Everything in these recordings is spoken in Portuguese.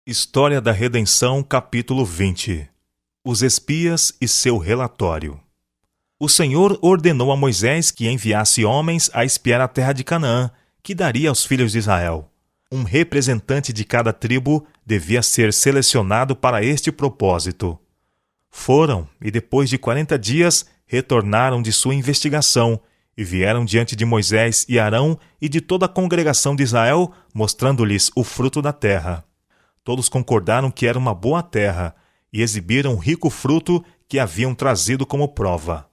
História da Redenção, capítulo 20. Os espias e seu relatório. O Senhor ordenou a Moisés que enviasse homens a espiar a terra de Canaã, que daria aos filhos de Israel. Um representante de cada tribo devia ser selecionado para este propósito. Foram, e depois de 40 dias, retornaram de sua investigação, e vieram diante de Moisés e Arão e de toda a congregação de Israel, mostrando-lhes o fruto da terra. Todos concordaram que era uma boa terra e exibiram o rico fruto que haviam trazido como prova.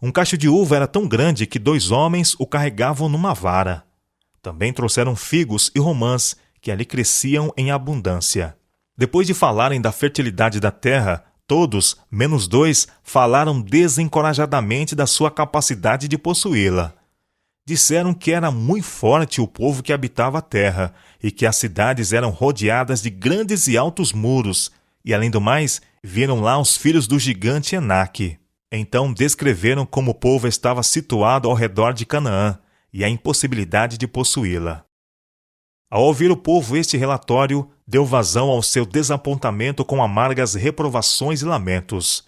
Um cacho de uva era tão grande que 2 homens o carregavam numa vara. Também trouxeram figos e romãs que ali cresciam em abundância. Depois de falarem da fertilidade da terra, todos, menos 2, falaram desencorajadamente da sua capacidade de possuí-la. Disseram que era muito forte o povo que habitava a terra e que as cidades eram rodeadas de grandes e altos muros, e além do mais, viram lá os filhos do gigante Enaque. Então descreveram como o povo estava situado ao redor de Canaã e a impossibilidade de possuí-la. Ao ouvir o povo este relatório, deu vazão ao seu desapontamento com amargas reprovações e lamentos.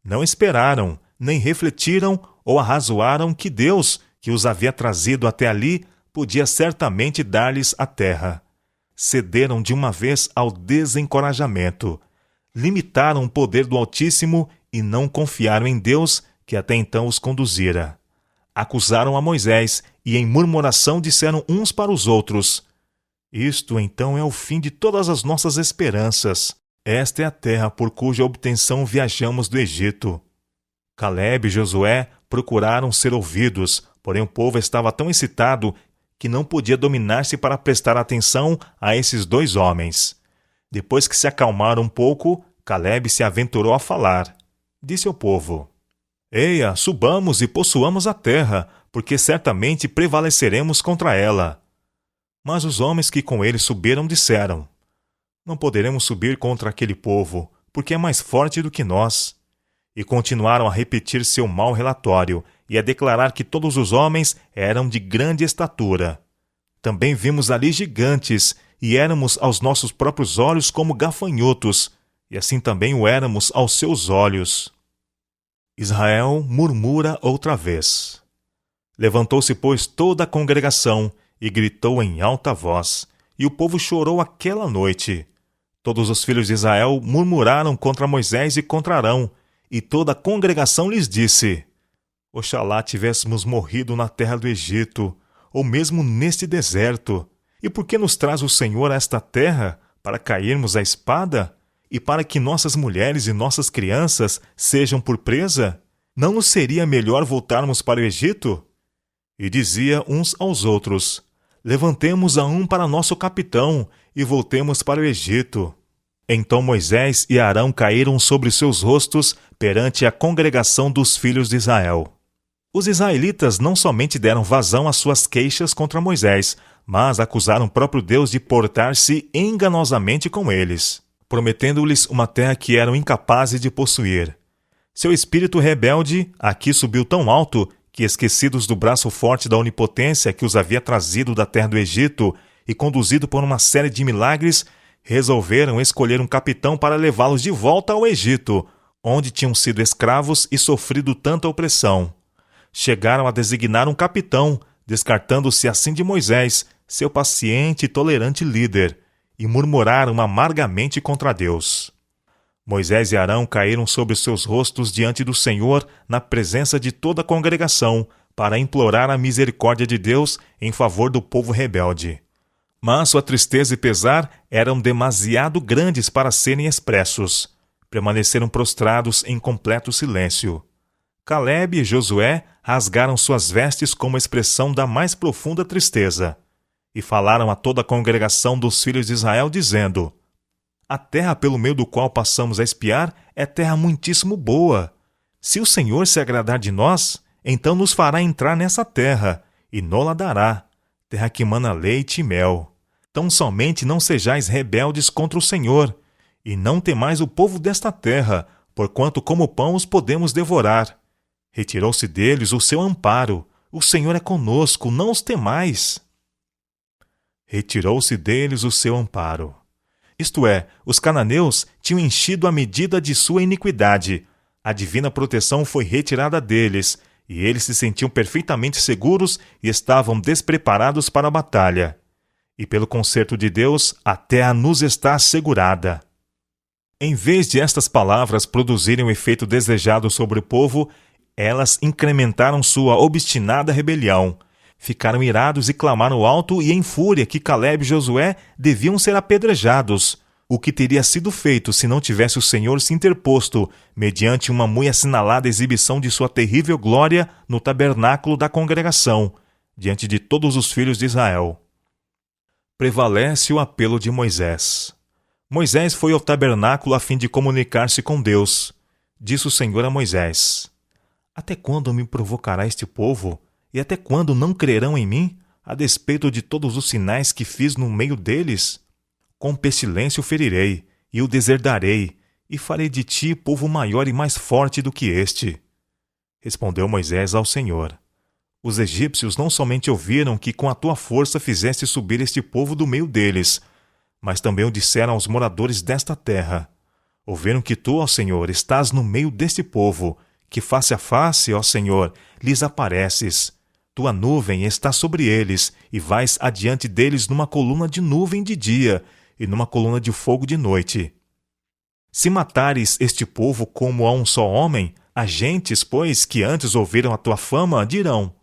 Não esperaram, nem refletiram ou arrazoaram que Deus, que os havia trazido até ali, podia certamente dar-lhes a terra. Cederam de uma vez ao desencorajamento. Limitaram o poder do Altíssimo e não confiaram em Deus, que até então os conduzira. Acusaram a Moisés e em murmuração disseram uns para os outros: Isto então é o fim de todas as nossas esperanças. Esta é a terra por cuja obtenção viajamos do Egito. Calebe e Josué procuraram ser ouvidos, porém o povo estava tão excitado que não podia dominar-se para prestar atenção a esses 2 homens. Depois que se acalmaram um pouco, Calebe se aventurou a falar. Disse ao povo: Eia, subamos e possuamos a terra, porque certamente prevaleceremos contra ela. Mas os homens que com ele subiram disseram: Não poderemos subir contra aquele povo, porque é mais forte do que nós. E continuaram a repetir seu mau relatório e a declarar que todos os homens eram de grande estatura. Também vimos ali gigantes, e éramos aos nossos próprios olhos como gafanhotos, e assim também o éramos aos seus olhos. Israel murmura outra vez. Levantou-se, pois, toda a congregação e gritou em alta voz, e o povo chorou aquela noite. Todos os filhos de Israel murmuraram contra Moisés e contra Arão, e toda a congregação lhes disse: Oxalá tivéssemos morrido na terra do Egito, ou mesmo neste deserto. E por que nos traz o Senhor a esta terra, para cairmos à espada? E para que nossas mulheres e nossas crianças sejam por presa? Não nos seria melhor voltarmos para o Egito? E dizia uns aos outros: Levantemos a um para nosso capitão, e voltemos para o Egito. Então Moisés e Arão caíram sobre seus rostos perante a congregação dos filhos de Israel. Os israelitas não somente deram vazão às suas queixas contra Moisés, mas acusaram o próprio Deus de portar-se enganosamente com eles, prometendo-lhes uma terra que eram incapazes de possuir. Seu espírito rebelde aqui subiu tão alto que, esquecidos do braço forte da onipotência que os havia trazido da terra do Egito e conduzido por uma série de milagres, resolveram escolher um capitão para levá-los de volta ao Egito, onde tinham sido escravos e sofrido tanta opressão. Chegaram a designar um capitão, descartando-se assim de Moisés, seu paciente e tolerante líder, e murmuraram amargamente contra Deus. Moisés e Arão caíram sobre seus rostos diante do Senhor na presença de toda a congregação, para implorar a misericórdia de Deus em favor do povo rebelde. Mas sua tristeza e pesar eram demasiado grandes para serem expressos. Permaneceram prostrados em completo silêncio. Calebe e Josué rasgaram suas vestes como expressão da mais profunda tristeza, e falaram a toda a congregação dos filhos de Israel, dizendo: A terra pelo meio do qual passamos a espiar é terra muitíssimo boa. Se o Senhor se agradar de nós, então nos fará entrar nessa terra, e nola dará, terra que mana leite e mel. Tão somente não sejais rebeldes contra o Senhor, e não temais o povo desta terra, porquanto como pão os podemos devorar. Retirou-se deles o seu amparo, o Senhor é conosco, não os temais. Retirou-se deles o seu amparo. Isto é, os cananeus tinham enchido a medida de sua iniquidade. A divina proteção foi retirada deles, e eles se sentiam perfeitamente seguros e estavam despreparados para a batalha. E pelo conserto de Deus, a terra nos está assegurada. Em vez de estas palavras produzirem o efeito desejado sobre o povo, elas incrementaram sua obstinada rebelião. Ficaram irados e clamaram alto e em fúria que Calebe e Josué deviam ser apedrejados, o que teria sido feito se não tivesse o Senhor se interposto, mediante uma muito assinalada exibição de sua terrível glória no tabernáculo da congregação, diante de todos os filhos de Israel. Prevalece o apelo de Moisés. Moisés foi ao tabernáculo a fim de comunicar-se com Deus. Disse o Senhor a Moisés: Até quando me provocará este povo? E até quando não crerão em mim, a despeito de todos os sinais que fiz no meio deles? Com pestilência o ferirei, e o deserdarei, e farei de ti povo maior e mais forte do que este. Respondeu Moisés ao Senhor: Os egípcios não somente ouviram que com a tua força fizeste subir este povo do meio deles, mas também o disseram aos moradores desta terra. Ouviram que tu, ó Senhor, estás no meio deste povo, que face a face, ó Senhor, lhes apareces. Tua nuvem está sobre eles, e vais adiante deles numa coluna de nuvem de dia, e numa coluna de fogo de noite. Se matares este povo como a um só homem, as gentes, pois, que antes ouviram a tua fama, dirão: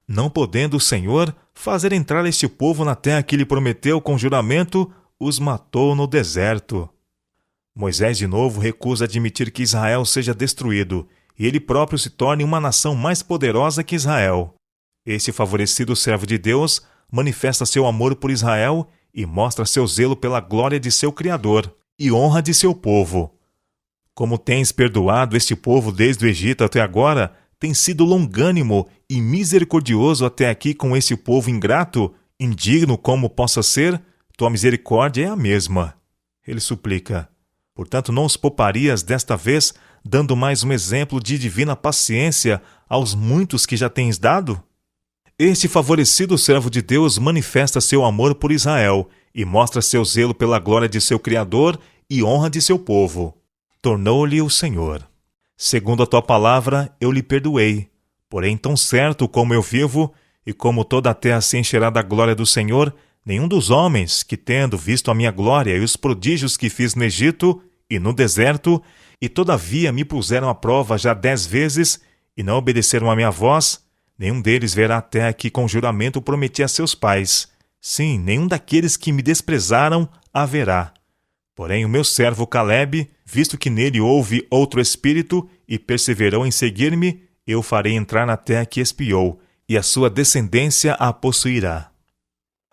Não podendo o Senhor fazer entrar este povo na terra que lhe prometeu com juramento, os matou no deserto. Moisés de novo recusa admitir que Israel seja destruído, e ele próprio se torne uma nação mais poderosa que Israel. Este favorecido servo de Deus manifesta seu amor por Israel e mostra seu zelo pela glória de seu Criador e honra de seu povo. Como tens perdoado este povo desde o Egito até agora, tens sido longânimo e misericordioso até aqui com este povo ingrato, indigno como possa ser, tua misericórdia é a mesma. Ele suplica: Portanto, não os pouparias desta vez, dando mais um exemplo de divina paciência aos muitos que já tens dado? Este favorecido servo de Deus manifesta seu amor por Israel e mostra seu zelo pela glória de seu Criador e honra de seu povo. Tornou-lhe o Senhor: Segundo a tua palavra, eu lhe perdoei. Porém, tão certo como eu vivo, e como toda a terra se encherá da glória do Senhor, nenhum dos homens que, tendo visto a minha glória e os prodígios que fiz no Egito e no deserto, e todavia me puseram à prova já 10 vezes, e não obedeceram à minha voz, nenhum deles verá a terra que com juramento prometi a seus pais. Sim, nenhum daqueles que me desprezaram haverá. Porém, o meu servo Calebe, visto que nele houve outro espírito e perseverou em seguir-me, eu farei entrar na terra que espiou, e a sua descendência a possuirá.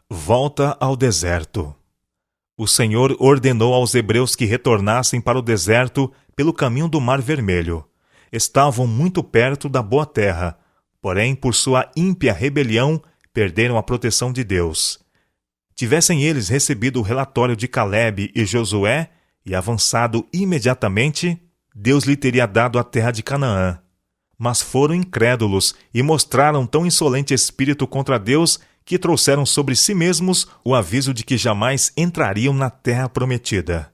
Volta ao deserto. O Senhor ordenou aos hebreus que retornassem para o deserto pelo caminho do Mar Vermelho. Estavam muito perto da boa terra, porém, por sua ímpia rebelião, perderam a proteção de Deus. Tivessem eles recebido o relatório de Calebe e Josué e avançado imediatamente, Deus lhe teria dado a terra de Canaã. Mas foram incrédulos e mostraram tão insolente espírito contra Deus que trouxeram sobre si mesmos o aviso de que jamais entrariam na terra prometida.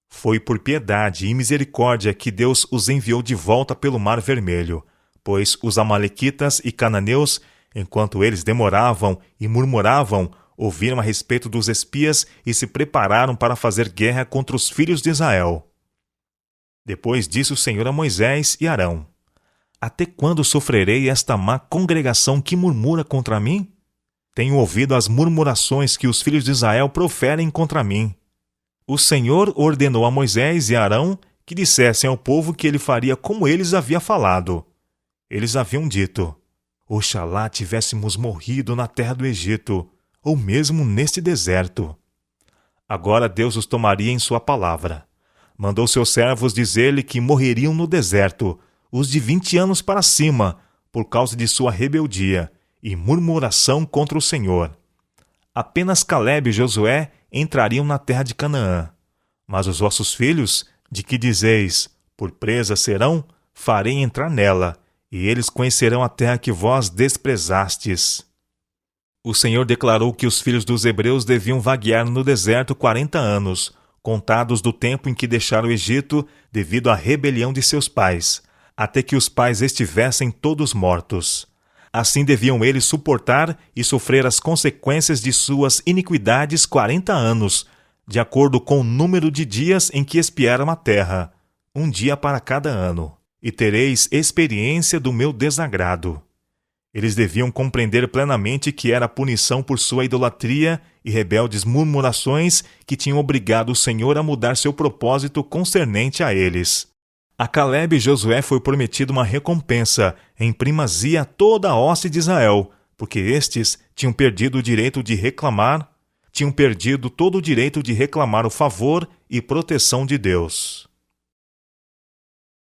Foi por piedade e misericórdia que Deus os enviou de volta pelo Mar Vermelho, pois os amalequitas e cananeus, enquanto eles demoravam e murmuravam, ouviram a respeito dos espias e se prepararam para fazer guerra contra os filhos de Israel. Depois disse o Senhor a Moisés e Arão: Até quando sofrerei esta má congregação que murmura contra mim? Tenho ouvido as murmurações que os filhos de Israel proferem contra mim. O Senhor ordenou a Moisés e Arão que dissessem ao povo que ele faria como eles havia falado. Eles haviam dito: Oxalá tivéssemos morrido na terra do Egito, ou mesmo neste deserto. Agora Deus os tomaria em sua palavra. Mandou seus servos dizer-lhe que morreriam no deserto, os de 20 anos para cima, por causa de sua rebeldia e murmuração contra o Senhor. Apenas Calebe e Josué entrariam na terra de Canaã. Mas os vossos filhos, de que dizeis, por presa serão, farei entrar nela, e eles conhecerão a terra que vós desprezastes. O Senhor declarou que os filhos dos hebreus deviam vaguear no deserto 40 anos, contados do tempo em que deixaram o Egito devido à rebelião de seus pais, até que os pais estivessem todos mortos. Assim deviam eles suportar e sofrer as consequências de suas iniquidades 40 anos, de acordo com o número de dias em que espiaram a terra, um dia para cada ano, e tereis experiência do meu desagrado. Eles deviam compreender plenamente que era a punição por sua idolatria e rebeldes murmurações que tinham obrigado o Senhor a mudar seu propósito concernente a eles. A Calebe e Josué foi prometida uma recompensa em primazia a toda a hoste de Israel, porque estes tinham perdido o direito de reclamar, tinham perdido todo o direito de reclamar o favor e proteção de Deus.